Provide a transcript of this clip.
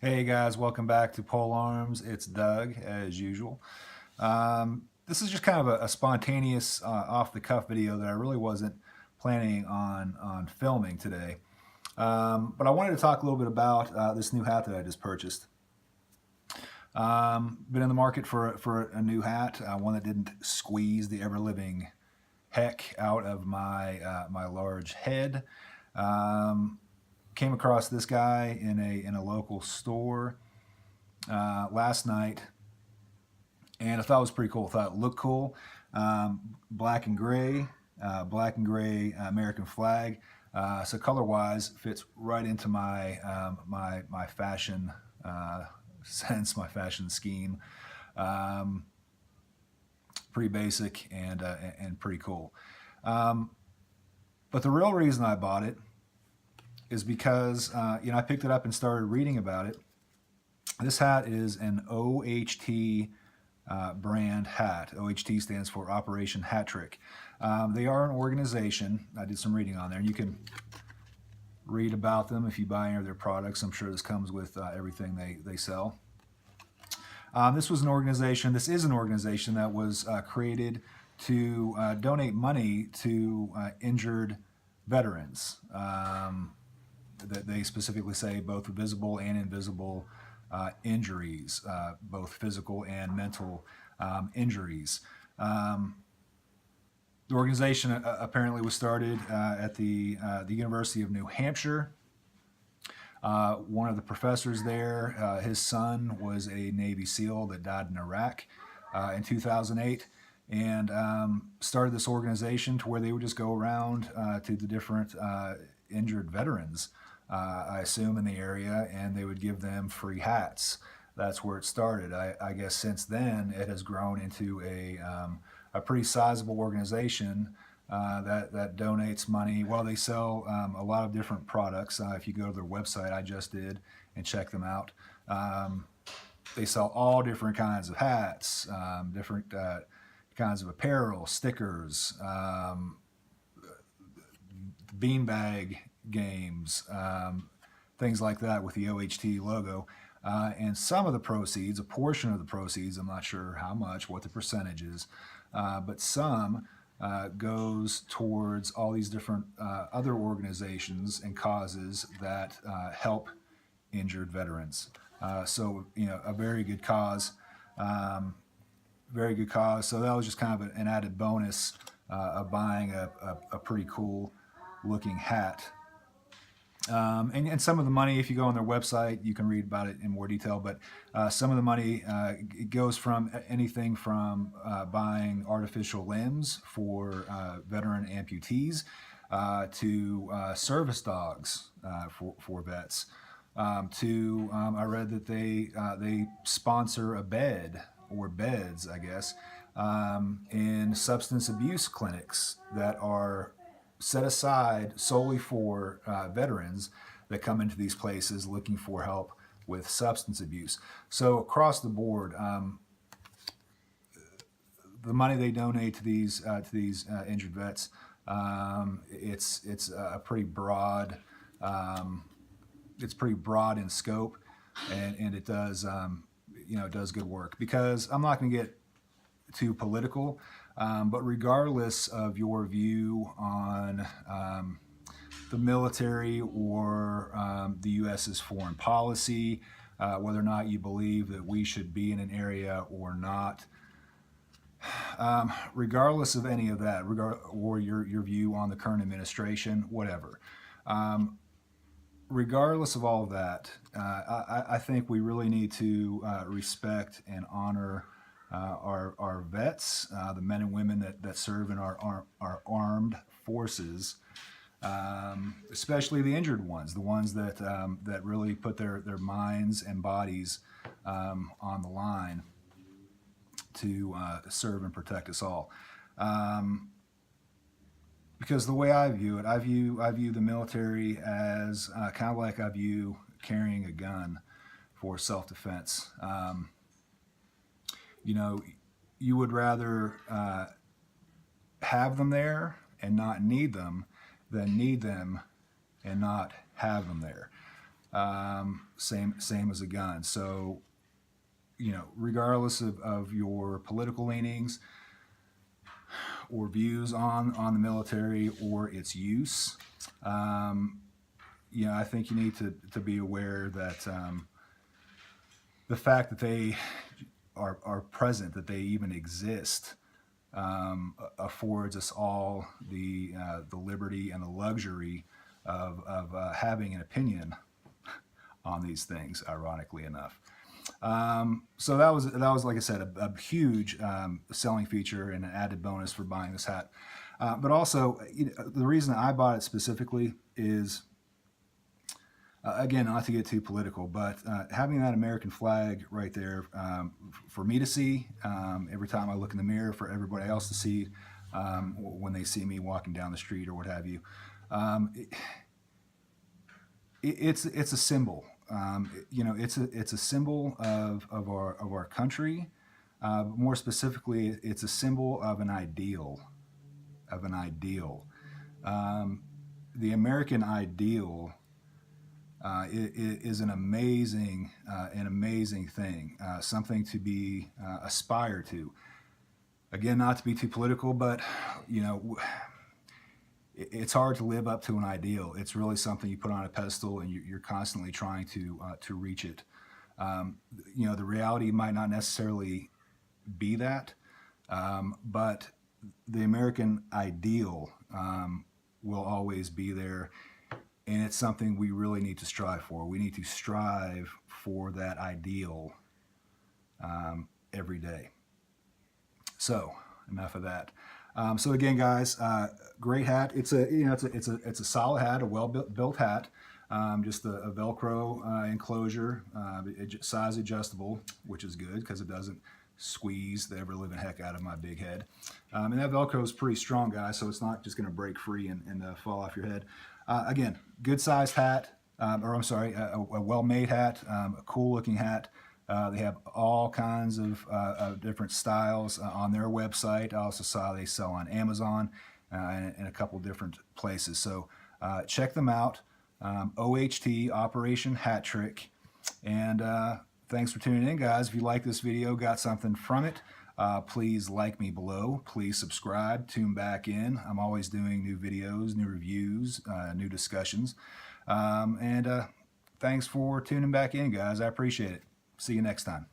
Hey guys, welcome back to PoleArms. It's Doug, as usual. This is just kind of a spontaneous, off-the-cuff video that I really wasn't planning on filming today. But I wanted to talk a little bit about this new hat that I just purchased. Been in the market for a new hat, one that didn't squeeze the ever-living heck out of my large head. Came across this guy in a local store last night, and I thought it was pretty cool. I thought it looked cool. Black and gray American flag. So color-wise, fits right into my my fashion sense, my fashion scheme. Pretty basic and pretty cool. But the real reason I bought it is because I picked it up and started reading about it. This hat is an OHT brand hat. OHT stands for Operation Hat Trick. They are an organization. I did some reading on there. You can read about them if you buy any of their products. I'm sure this comes with everything they sell. This is an organization that was created to donate money to injured veterans. That they specifically say both visible and invisible injuries, both physical and mental injuries. The organization apparently was started at the University of New Hampshire. One of the professors there, his son was a Navy SEAL that died in Iraq in 2008. And started this organization to where they would just go around to the different injured veterans, I assume, in the area, and they would give them free hats. That's where it started. I guess since then it has grown into a pretty sizable organization that donates money. Well, they sell a lot of different products. If you go to their website, I just did, and check them out, they sell all different kinds of hats, different kinds of apparel, stickers, beanbag games, things like that with the OHT logo. And some of the proceeds, a portion of the proceeds, I'm not sure how much, what the percentage is, but some goes towards all these different other organizations and causes that help injured veterans. So, a very good cause. Very good cause. So that was just kind of an added bonus of buying a pretty cool looking hat. And some of the money, if you go on their website, you can read about it in more detail, but some of the money it goes from anything from buying artificial limbs for veteran amputees to service dogs for vets. I read that they sponsor a bed, or beds, I guess, in substance abuse clinics that are set aside solely for veterans that come into these places looking for help with substance abuse. So across the board, the money they donate to these injured vets, it's a pretty broad. It's pretty broad in scope, and it does it does good work. Because I'm not going to get too political, but regardless of your view on the military or the U.S.'s foreign policy, whether or not you believe that we should be in an area or not, regardless of any of that, or your view on the current administration, whatever, regardless of all of that, I think we really need to respect and honor our vets, the men and women that serve in our armed forces, especially the injured ones, the ones that really put their minds and bodies on the line to serve and protect us all. Because the way I view it, I view the military as kind of like I view carrying a gun for self-defense. You would rather have them there and not need them than need them and not have them there. same as a gun. So, regardless of your political leanings or views on the military or its use, I think you need to be aware that the fact that they are present, that they even exist, affords us all the liberty and the luxury of having an opinion on these things, ironically enough. So that was like I said, a huge selling feature and an added bonus for buying this hat. But also, the reason I bought it specifically is, again, not to get too political, but having that American flag right there for me to see every time I look in the mirror, for everybody else to see when they see me walking down the street or what have you. It's a symbol. It's a symbol of our country. More specifically, it's a symbol of an ideal. The American ideal is an amazing thing, something to be aspired to. Again, not to be too political, but it's hard to live up to an ideal. It's really something you put on a pedestal, and you're constantly trying to reach it. The reality might not necessarily be that, but the American ideal will always be there, and it's something we really need to strive for. We need to strive for that ideal every day. So enough of that. So again, guys, great hat. It's a solid hat, a well-built hat. Just a Velcro enclosure, size adjustable, which is good because it doesn't squeeze the ever-living heck out of my big head. And that Velcro is pretty strong, guys, so it's not just going to break free and fall off your head. Again, good-sized hat, a well-made hat, a cool-looking hat. They have all kinds of different styles on their website. I also saw they sell on Amazon and a couple different places. So check them out. OHT, Operation Hat Trick. And thanks for tuning in, guys. If you like this video, got something from it, please like me below. Please subscribe, tune back in. I'm always doing new videos, new reviews, new discussions. And thanks for tuning back in, guys. I appreciate it. See you next time.